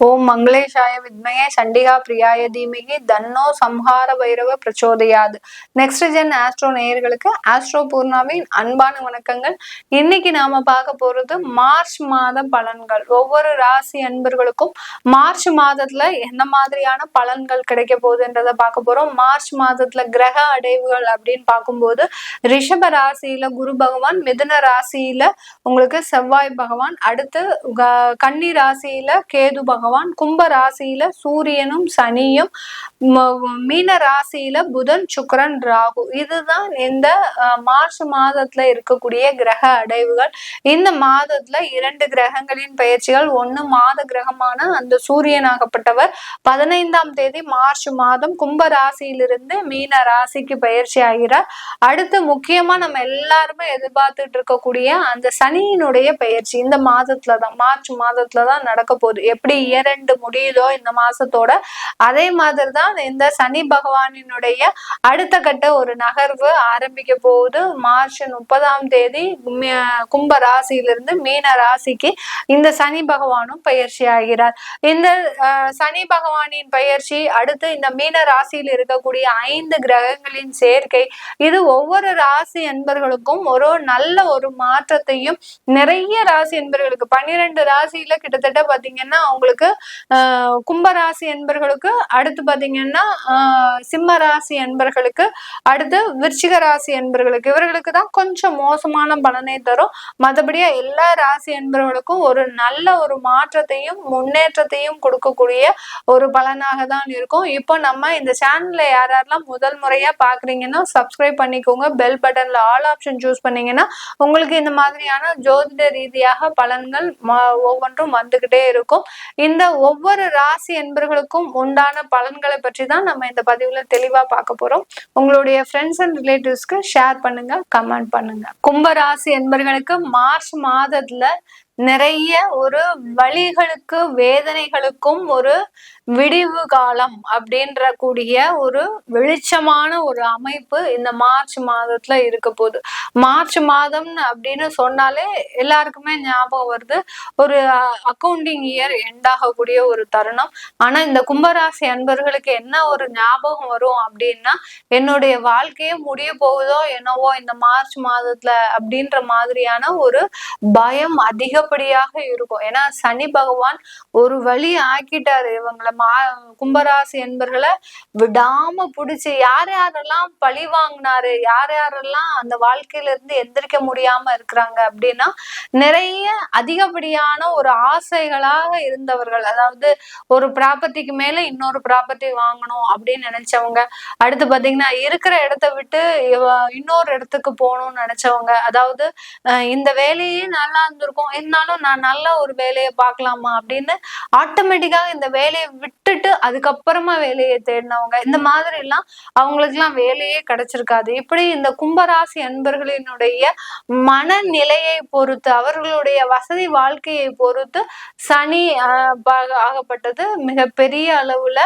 ஓம் மங்களேஷாய வித்மகே சண்டிகா பிரியாய தீமகி தன்னோ சம்ஹார பைரவ பிரச்சோதயாது. நெக்ஸ்ட் ஜென் ஆஸ்ட்ரோ நேயர்களுக்கு ஆஸ்ட்ரோ பூர்ணாவின் அன்பான வணக்கங்கள். இன்னைக்கு நாம பார்க்க போறது மார்ச் மாத பலன்கள். ஒவ்வொரு ராசி அன்பர்களுக்கும் மார்ச் மாதத்துல என்ன மாதிரியான பலன்கள் கிடைக்க போகுதுன்றத பார்க்க போறோம். மார்ச் மாதத்துல கிரக அடைவுகள் அப்படின்னு பார்க்கும்போது ரிஷப ராசியில குரு பகவான், மிதுன ராசியில உங்களுக்கு செவ்வாய் பகவான், அடுத்து கன்னி ராசியில கேது பகவான், கும்ப ராசியில சூரியனும் சனியும், மீன ராசியில புதன் சுக்கிரன் ராகு. இதுதான் இந்த மார்ச் மாதத்துல இருக்கக்கூடிய கிரக அடைவுகள். இந்த மாதத்துல 2 கிரகங்களின் பயிற்சிகள். ஒண்ணு மாத கிரகமான அந்த சூரியனாகப்பட்டவர் 15ஆம் தேதி மார்ச் மாதம் கும்ப ராசியிலிருந்து மீன ராசிக்கு பயிற்சி ஆகிறார். அடுத்து முக்கியமா நம்ம எல்லாருமே எதிர்பார்த்துட்டு இருக்கக்கூடிய அந்த சனியினுடைய பயிற்சி இந்த மாதத்துலதான், மார்ச் மாதத்துலதான் நடக்க போகுது. எப்படி இயர் முடியுதோ இந்த மாசத்தோட, அதே மாதிரிதான் இந்த சனி பகவானினுடைய அடுத்த கட்ட ஒரு நகர்வு ஆரம்பிக்க போகுது. மார்ச் 30ஆம் தேதி கும்ப ராசியிலிருந்து மீன ராசிக்கு இந்த சனி பகவானும் பயிற்சி ஆகிறார். இந்த சனி பகவானின் பயிற்சி அடுத்து இந்த மீன ராசியில் இருக்கக்கூடிய 5 கிரகங்களின் சேர்க்கை, இது ஒவ்வொரு ராசி என்பர்களுக்கும் ஒரு நல்ல ஒரு மாற்றத்தையும், நிறைய ராசி என்பர்களுக்கு 12 ராசியில கிட்டத்தட்ட பாத்தீங்கன்னா அவங்களுக்கு கும்பராசி என்பர்களுக்கு, அடுத்து பாத்தீங்கன்னா சிம்ம ராசி என்பர்களுக்கு, அடுத்து விருச்சிக ராசி என்பர்களுக்கு, இவர்களுக்கு தான் கொஞ்சம் மோசமான பலனை தரும். மற்றபடியா எல்லா ராசி என்பவர்களுக்கும் ஒரு நல்ல ஒரு மாற்றத்தையும் முன்னேற்றத்தையும் கொடுக்கக்கூடிய ஒரு பலனாக தான் இருக்கும். இப்போ நம்ம இந்த சேனல்ல யாரெல்லாம் முதல் முறையா பாக்குறீங்கன்னா சப்ஸ்கிரைப் பண்ணிக்கோங்க. பெல் பட்டன்ல ஆல் ஆப்ஷன் சூஸ் பண்ணீங்கன்னா உங்களுக்கு இந்த மாதிரியான ஜோதிட ரீதியாக பலன்கள் ஒவ்வொன்றும் வந்துகிட்டே இருக்கும். இந்த ஒவ்வொரு ராசி என்பர்களுக்கும் உண்டான பலன்களை பற்றி தான் நம்ம இந்த பதிவுல தெளிவா பார்க்க போறோம். உங்களுடைய ஃப்ரெண்ட்ஸ் அண்ட் ரிலேட்டிவ்ஸ்க்கு ஷேர் பண்ணுங்க, கமெண்ட் பண்ணுங்க. கும்ப ராசி என்பர்களுக்கு மார்ச் மாதத்துல நிறைய ஒரு வலிகளுக்கு வேதனைகளுக்கும் ஒரு விடிவு காலம் அப்படின்ற கூடிய ஒரு வெளிச்சமான ஒரு அமைப்பு இந்த மார்ச் மாதத்துல இருக்க போகுது. மார்ச் மாதம் அப்படின்னு சொன்னாலே எல்லாருக்குமே ஞாபகம் வருது ஒரு அக்கௌண்டிங் இயர் எண்ட் ஆகக்கூடிய ஒரு தருணம். ஆனா இந்த கும்பராசி அன்பர்களுக்கு என்ன ஒரு ஞாபகம் வரும் அப்படின்னா, என்னுடைய வாழ்க்கையே முடிய போகுதோ என்னவோ இந்த மார்ச் மாதத்துல அப்படின்ற மாதிரியான ஒரு பயம் அதிகப்படியாக இருக்கும். ஏன்னா சனி பகவான் ஒரு வழி ஆக்கிட்டாரு இவங்களை, கும்பராசி என்பர்களை விடாம புடிச்சு யார் யாரெல்லாம் பழி வாங்கினாரு, யார் யாரெல்லாம் அந்த வாழ்க்கையில இருந்து எந்திரிக்க முடியாம இருக்கிறாங்க அப்படின்னா, நிறைய அதிகப்படியான ஒரு ஆசைகளாக இருந்தவர்கள், அதாவது ஒரு ப்ராப்பர்ட்டிக்கு மேல இன்னொரு ப்ராப்பர்ட்டி வாங்கணும் அப்படின்னு நினைச்சவங்க, அடுத்து பாத்தீங்கன்னா இருக்கிற இடத்த விட்டு இன்னொரு இடத்துக்கு போகணும்னு நினைச்சவங்க, அதாவது இந்த வேலையே நல்லா இருந்திருக்கும் இருந்தாலும் நான் நல்ல ஒரு வேலையை பார்க்கலாமா அப்படின்னு ஆட்டோமேட்டிக்காக இந்த வேலையை விட்டுட்டு அதுக்கப்புறமா வேலையை தேடினவங்க, இந்த மாதிரி எல்லாம் அவங்களுக்கு எல்லாம் வேலையே கிடைச்சிருக்காது. இப்படி இந்த கும்பராசி அன்பர்களினுடைய மனநிலையை பொறுத்து, அவர்களுடைய வசதி வாழ்க்கையை பொறுத்து சனி ஆகப்பட்டது மிகப்பெரிய அளவுல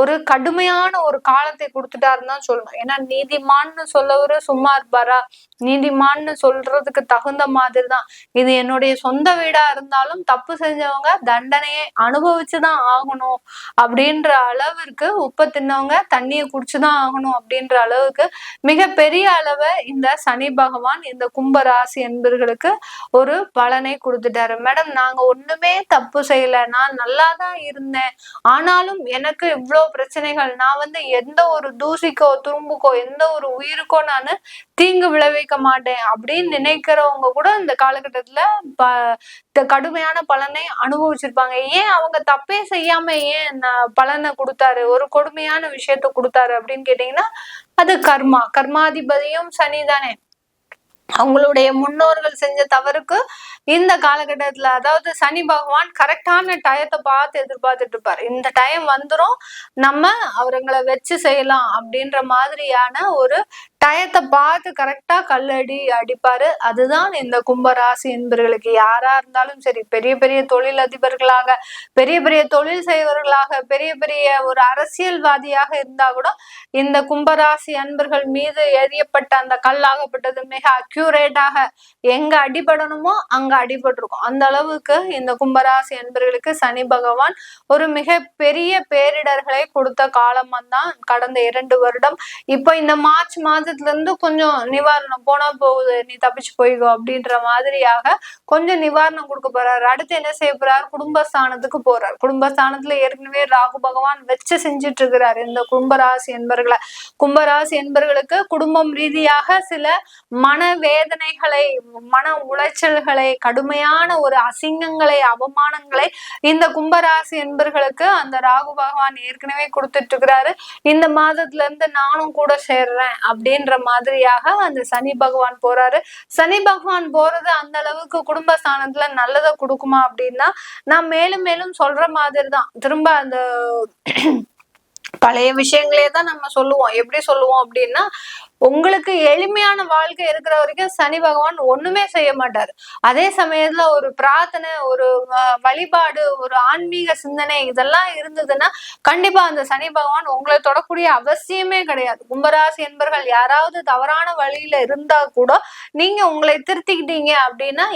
ஒரு கடுமையான ஒரு காலத்தை கொடுத்துட்டாருன்னு தான் சொல்லணும். ஏன்னா நீதிமான்னு சொல்லவரு சும்மா இருப்பாரா? நீதிமான்னு சொல்றதுக்கு தகுந்த மாதிரி தான். இது என்னுடைய சொந்த வீடா இருந்தாலும் தப்பு செஞ்சவங்க தண்டனையை அனுபவிச்சுதான் ஆகணும் அப்படின்ற அளவிற்கு, உப்பை தின்னவங்க தண்ணியை குடிச்சுதான் ஆகணும் அப்படின்ற அளவுக்கு மிகப்பெரிய அளவை இந்த சனி பகவான் இந்த கும்ப ராசி என்பர்களுக்கு ஒரு பலனை கொடுத்துட்டாரு. மேடம் நாங்க ஒண்ணுமே தப்பு செய்யல, நான் நல்லாதான் இருந்தேன், ஆனாலும் எனக்கு இவ்வளவு பிரச்சனைகள், நான் எந்த ஒரு தூசிக்கோ துரும்புக்கோ எந்த ஒரு உயிருக்கோ நான் தீங்கு விளைவிக்க மாட்டேன் அப்படின்னு நினைக்கிறவங்க கூட இந்த காலகட்டத்துல கடுமையான பலனை அனுபவிச்சிருப்பாங்க. ஏன் அவங்க தப்பே செய்யாம ஏன் பலனை கொடுத்தாரு, ஒரு கொடுமையான விஷயத்த கொடுத்தாரு அப்படின்னு கேட்டீங்கன்னா, அது கர்மா. கர்மாதிபதியும் சனிதானே. அவங்களுடைய முன்னோர்கள் செஞ்ச தவறுக்கு இந்த காலகட்டத்துல, அதாவது சனி பகவான் கரெக்டான டயத்தை பார்த்து எதிர்பார்த்துட்டு இருப்பாரு. இந்த டைம் வந்துரும், நம்ம அவங்களை வச்சு செய்யலாம் அப்படின்ற மாதிரியான ஒரு டயத்தை பார்த்து கரெக்டா கல்லடி அடிப்பாரு. அதுதான் இந்த கும்பராசி என்பவர்களுக்கு. யாரா இருந்தாலும் சரி, பெரிய பெரிய தொழில் அதிபர்களாக, பெரிய பெரிய தொழில் செய்வர்களாக, பெரிய பெரிய ஒரு அரசியல்வாதியாக இருந்தா கூட இந்த கும்பராசி அன்பர்கள் மீது எறியப்பட்ட அந்த கல்லாகப்பட்டது மிக அக்யூரேட்டாக எங்க அடிபடணுமோ அங்க அடிபட்டிருக்கும். அந்த அளவுக்கு இந்த கும்பராசி என்பர்களுக்கு சனி பகவான் ஒரு மிக பெரிய பேரிடர்களை கொடுத்த காலமா தான் கடந்த 2 வருடம். இப்ப இந்த மார்ச் மாதத்துல இருந்து கொஞ்சம் நிவாரணம், போனா போகுது நீ தப்பிச்சு போய்கோ அப்படின்ற மாதிரியாக கொஞ்சம் நிவாரணம் கொடுக்க போறாரு. அடுத்து என்ன செய்ய போறாரு, குடும்பஸ்தானத்துக்கு போறாரு. குடும்பஸ்தானத்துல ஏற்கனவே ராகு பகவான் வச்சு செஞ்சுட்டு இருக்கிறாரு இந்த கும்பராசி என்பர்களை. கும்பராசி என்பர்களுக்கு குடும்பம் ரீதியாக சில மன வேதனைகளை, மன உளைச்சல்களை, கடுமையான ஒரு அசிங்கங்களை, அவமானங்களை இந்த கும்பராசி என்பர்களுக்கு அந்த ராகு பகவான் ஏற்கனவே கொடுத்துட்டு இருக்கிறாரு. இந்த மாதத்துல இருந்து நானும் கூட சேர்றேன் அப்படின்ற மாதிரியாக அந்த சனி பகவான் போறாரு. சனி பகவான் போறது அந்த அளவுக்கு குடும்பஸ்தானத்துல நல்லதை கொடுக்குமா அப்படின்னா, நான் மேலும் மேலும் சொல்ற மாதிரி தான். திரும்ப அந்த பழைய விஷயங்களே தான் நம்ம சொல்லுவோம். எப்படி சொல்லுவோம் அப்படின்னா, உங்களுக்கு எளிமையான வாழ்க்கை இருக்கிற வரைக்கும் சனி பகவான் ஒண்ணுமே செய்ய மாட்டாரு. அதே சமயத்துல ஒரு பிரார்த்தனை, ஒரு வழிபாடு, ஒரு ஆன்மீக சிந்தனை இதெல்லாம் இருந்ததுன்னா கண்டிப்பா அந்த சனி பகவான் உங்களை தொடக்கூடிய அவசியமே கிடையாது. கும்பராசி என்பர்கள் யாராவது தவறான வழியில இருந்தா கூட நீங்க உங்களை திருத்திக்கிட்டீங்க அப்படின்னா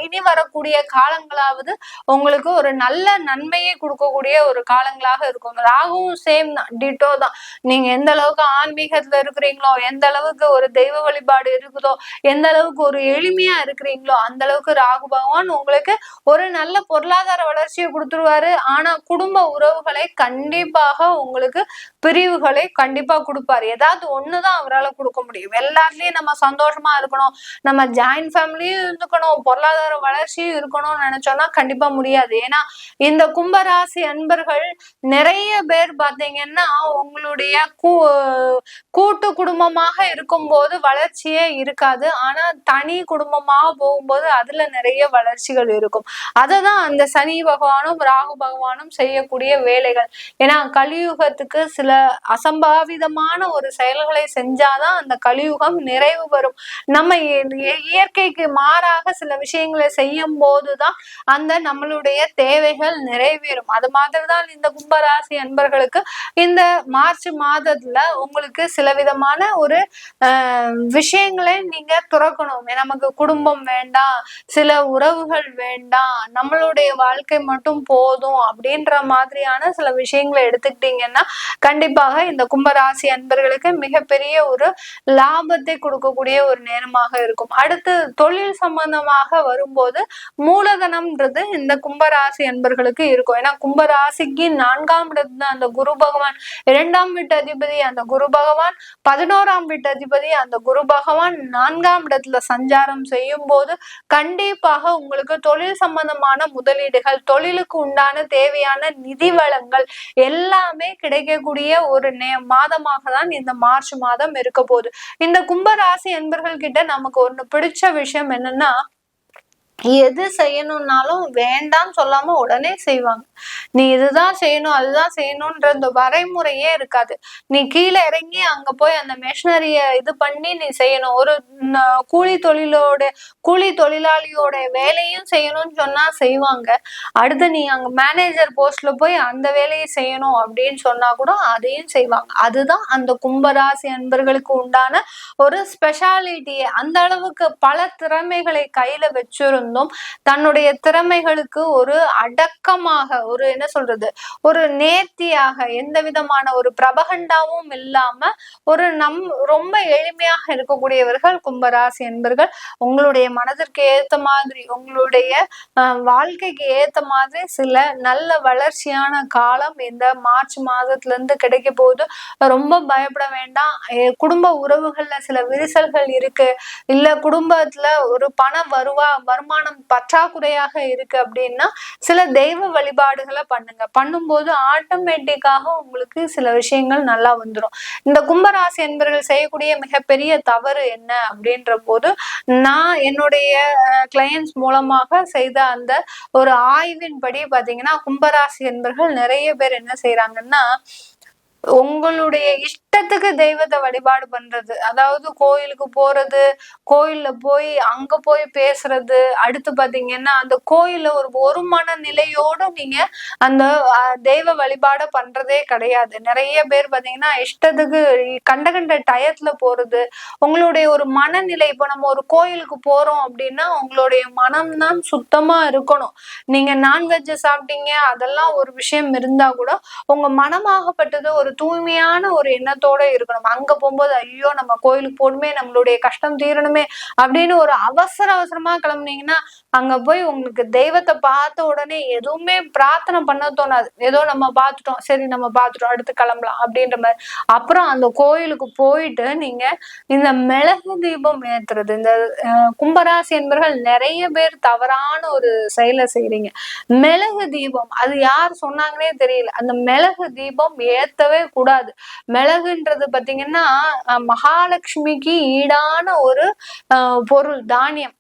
இனி வரக்கூடிய காலங்களாவது உங்களுக்கு ஒரு நல்ல நன்மையை கொடுக்கக்கூடிய ஒரு காலங்களாக இருக்கும். ராகுவும் சேம் தான், டிட்டோ தான். நீங்க எந்த அளவுக்கு ஆன்மீகத்துல இருக்கிறீங்களோ, எந்த அளவுக்கு ஒரு தெய்வ வழிபாடு இருக்குதோ, எந்த அளவுக்கு ஒரு எளிமையா இருக்கிறீங்களோ அந்த அளவுக்கு ராகு பகவான் உங்களுக்கு ஒரு நல்ல பொருளாதார வளர்ச்சியை கொடுத்துருவாரு. ஆனா குடும்ப உறவுகளை கண்டிப்பாக உங்களுக்கு பிரிவுகளை கண்டிப்பா கொடுப்பாரு. ஏதாவது ஒண்ணுதான் அவரால் கொடுக்க முடியும். எல்லாத்துலயும் நம்ம சந்தோஷமா இருக்கணும், நம்ம ஜாயிண்ட் ஃபேமிலியும் இருந்துக்கணும், பொருளாதார வளர்ச்சியும் இருக்கணும்னு நினைச்சோம்னா கண்டிப்பா முடியாது. ஏன்னா இந்த கும்பராசி அன்பர்கள் நிறைய பேர் பாத்தீங்கன்னா உங்களுடைய கூட்டு குடும்பமாக இருக்கும்போது வளர்ச்சியே இருக்காது. ஆனா தனி குடும்பமாக போகும்போது அதுல நிறைய வளர்ச்சிகள் இருக்கும். அததான் அந்த சனி பகவானும் ராகு பகவானும் செய்யக்கூடிய வேலைகள். ஏன்னா கலியுகத்துக்கு சில அசம்பாவிதமான ஒரு செயல்களை செஞ்சாதான் அந்த கலியுகம் நிறைவு பெறும். நம்ம இயற்கைக்கு மாறாக சில விஷயங்களை செய்யும் போதுதான் அந்த நம்மளுடைய தேவைகள் நிறைவேறும். அது மாதிரிதான் இந்த கும்பராசி அன்பர்களுக்கு இந்த மார்ச் மாதத்துல உங்களுக்கு சில விதமான ஒரு விஷயங்களை நீங்க துறக்கணும். நமக்கு குடும்பம் வேண்டாம், சில உறவுகள் வேண்டாம், நம்மளுடைய வாழ்க்கை மட்டும் போதும் அப்படின்ற மாதிரியான சில விஷயங்களை எடுத்துக்கிட்டீங்கன்னா கண்டிப்பாக இந்த கும்பராசி அன்பர்களுக்கு மிகப்பெரிய ஒரு லாபத்தை கொடுக்கக்கூடிய ஒரு நேரமாக இருக்கும். அடுத்து தொழில் சம்பந்தமாக வரும்போது மூலதனம்ன்றது இந்த கும்பராசி அன்பர்களுக்கு இருக்கும். ஏன்னா கும்பராசிக்கு 4ஆம் இடத்துல அந்த குரு பகவான், 2ஆம் வீட்டு அதிபதி அந்த குரு பகவான், 11ஆம் வீட்டு அதிபதி அந்த குரு பகவான் 4ஆம் இடத்துல சஞ்சாரம் செய்யும் போது கண்டிப்பாக உங்களுக்கு தொழில் சம்பந்தமான முதலீடுகள், தொழிலுக்கு உண்டான தேவையான நிதி வளங்கள் எல்லாமே கிடைக்கக்கூடிய ஒரு மாதமாக தான் இந்த மார்ச் மாதம் இருக்க போகுது. இந்த கும்பராசி என்பர்கள் கிட்ட நமக்கு ஒண்ணு பிடிச்ச விஷயம் என்னன்னா, எது செய்யணும்னாலும் வேண்டாம் சொல்லாம உடனே செய்வாங்க. நீ இதுதான் செய்யணும் அதுதான் செய்யணும்ன்ற இந்த வரைமுறையே இருக்காது. நீ கீழே இறங்கி அங்க போய் அந்த மெஷினரிய இது பண்ணி நீ செய்யணும். ஒரு கூலி தொழிலாளியோட வேலையும் செய்யணும்னு சொன்னா செய்வாங்க. அடுத்து நீ அங்க மேனேஜர் போஸ்ட்ல போய் அந்த வேலையை செய்யணும் அப்படின்னு சொன்னா கூட அதையும் செய்வாங்க. அதுதான் அந்த கும்பராசி அன்பர்களுக்கு உண்டான ஒரு ஸ்பெஷாலிட்டியே. அந்த அளவுக்கு பல திறமைகளை கையில வச்சிருந்தோம். தன்னுடைய திறமைகளுக்கு ஒரு அடக்கமாக, ஒரு என்ன சொல்றது, ஒரு நேர்த்தியாக, எந்த விதமான ஒரு பிரபகண்டாவும் இல்லாம ஒரு ரொம்ப எளிமையாக இருக்கக்கூடியவர்கள் கும்பராசி என்பர்கள். உங்களுடைய மனதிற்கு ஏத்த மாதிரி, உங்களுடைய வாழ்க்கைக்கு ஏத்த மாதிரி சில நல்ல வளர்ச்சியான காலம் இந்த மார்ச் மாதத்துல இருந்து கிடைக்க போகுது. ரொம்ப பயப்பட வேண்டாம். குடும்ப உறவுகள்ல சில விரிசல்கள் இருக்கு, இல்ல குடும்பத்துல ஒரு வருமானம் பற்றாக்குறையாக இருக்கு அப்படின்னா சில தெய்வ வழிபாடுகளை பண்ணுங்க. பண்ணும்போது ஆட்டோமேட்டிக்காக உங்களுக்கு சில விஷயங்கள் நல்லா வந்துடும். இந்த கும்பராசி என்பவர்கள் செய்யக்கூடிய மிகப்பெரிய தவறு என்ன அப்படின்ற போது, நான் என்னுடைய கிளையன்ஸ் மூலமாக செய்த அந்த ஒரு ஆய்வின்படி பாத்தீங்கன்னா கும்பராசி என்பவர்கள் நிறைய பேர் என்ன செய்யறாங்கன்னா, உங்களுடைய இஷ்டத்துக்கு தெய்வத்தை வழிபாடு பண்றது, அதாவது கோயிலுக்கு போறது, கோயில்ல போய் அங்க போய் பேசுறது, அடுத்து பாத்தீங்கன்னா அந்த கோயில்ல ஒரு மனநிலையோட நீங்க அந்த தெய்வ வழிபாட பண்றதே கிடையாது. நிறைய பேர் பாத்தீங்கன்னா இஷ்டத்துக்கு கண்ட கண்ட டயத்துல போறது. உங்களுடைய ஒரு மனநிலை, இப்ப நம்ம ஒரு கோயிலுக்கு போறோம் அப்படின்னா உங்களுடைய மனம் தான் சுத்தமா இருக்கணும். நீங்க நான்வெஜ் சாப்பிட்டீங்க அதெல்லாம் ஒரு விஷயம் இருந்தா கூட உங்க மனமாகப்பட்டது ஒரு தூய்மையான ஒரு எண்ணத்தோட இருக்கணும். அங்க போகும்போது ஐயோ நம்ம கோயிலுக்கு போகணுமே, நம்மளுடைய கஷ்டம் தீரணுமே அப்படின்னு ஒரு அவசரமா கிளம்புனீங்கன்னா அங்க போய் உங்களுக்கு தெய்வத்தை பார்த்த உடனே எதுவுமே பிரார்த்தனை பண்ண தோணாது. ஏதோ நம்ம பார்த்துட்டோம், சரி நம்ம பார்த்துட்டோம் அடுத்து கிளம்பலாம் அப்படின்ற மாதிரி. அப்புறம் அந்த கோயிலுக்கு போயிட்டு நீங்க இந்த மிளகு தீபம் ஏத்துறது, இந்த கும்பராசி என்பவர்கள் நிறைய பேர் தவறான ஒரு செயலை செய்றீங்க. மிளகு தீபம் அது யார் சொன்னாங்கன்னே தெரியல. அந்த மிளகு தீபம் ஏத்தவே கூடாது. மிளகுன்றது பாத்தீங்கன்னா மகாலட்சுமிக்கு ஈடான ஒரு பொருள், தானியம்.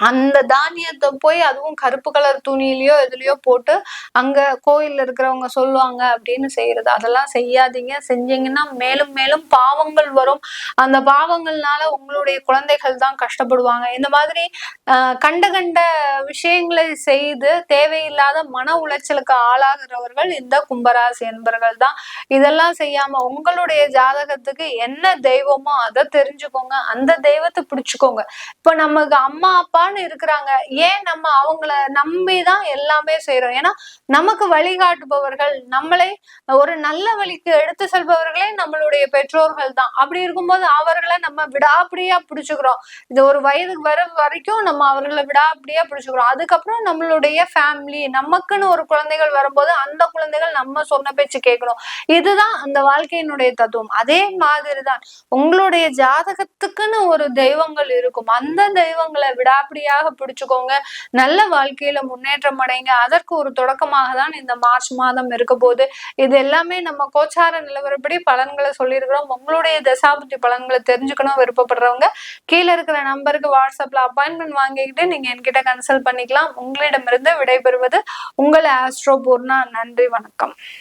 அந்த தானியத்தை போய் அதுவும் கருப்பு கலர் துணியிலயோ எதுலயோ போட்டு அங்க கோயில்ல இருக்கிறவங்க சொல்லுவாங்க அப்படின்னு செய்யறது, அதெல்லாம் செய்யாதீங்க. செஞ்சீங்கன்னா மேலும் மேலும் பாவங்கள் வரும். அந்த பாவங்கள்னால உங்களுடைய குழந்தைகள் தான் கஷ்டப்படுவாங்க. இந்த மாதிரி கண்ட கண்ட விஷயங்களை செய்து தேவையில்லாத மன உளைச்சலுக்கு ஆளாகிறவர்கள் இந்த கும்பராசி என்பர்கள் தான். இதெல்லாம் செய்யாம உங்களுடைய ஜாதகத்துக்கு என்ன தெய்வமோ அதை தெரிஞ்சுக்கோங்க, அந்த தெய்வத்தை பிடிச்சுக்கோங்க. இப்ப நமக்கு அம்மா அப்பா இருக்கிறாங்க, ஏன் நம்ம அவங்கள நம்பிதான் எல்லாமே செய்யறோம். ஏன்னா நமக்கு வழிகாட்டுபவர்கள், நம்மளை ஒரு நல்ல வழிக்கு எடுத்து செல்பவர்களே நம்மளுடைய பெற்றோர்கள் தான். அப்படி இருக்கும்போது அவர்களை நம்ம விடாப்பிடியா பிடிச்சுக்கிறோம். இது ஒரு வயதுக்கு வர வரைக்கும் நம்ம அவர்களை விடாப்பிடியா பிடிச்சுக்கிறோம். அதுக்கப்புறம் நம்மளுடைய ஃபேமிலி, நமக்குன்னு ஒரு குழந்தைகள் வரும்போது அந்த குழந்தைகள் நம்ம சொன்ன பேச்சு கேட்கணும். இதுதான் அந்த வாழ்க்கையினுடைய தத்துவம். அதே மாதிரிதான் உங்களுடைய ஜாதகத்துக்குன்னு ஒரு தெய்வங்கள் இருக்கும். அந்த தெய்வங்களை விடாப்பிடியாக பிடிச்சுக்கோங்க. நல்ல வாழ்க்கையில முன்னேற்றம் அடைங்க. அதற்கு ஒரு தொடக்கமாக தான் இந்த மார்ச் மாதம் இருக்க போது. இது எல்லாமே நம்ம கோச்சார நிலவரப்படி பலன்களை சொல்லியிருக்கிறோம். உங்களுடைய தசாபுத்தி பலன்களை தெரிஞ்சுக்கணும் விருப்பப்படுறவங்க கீழே இருக்கிற நம்பருக்கு வாட்ஸ்அப்ல அப்பாயின்மெண்ட் வாங்கிக்கிட்டு நீங்க என்கிட்ட கன்சல்ட் பண்ணிக்கலாம். உங்களிடமிருந்து விடைபெறுவது உங்கள் ஆஸ்ட்ரோ பூர்ணா. நன்றி, வணக்கம்.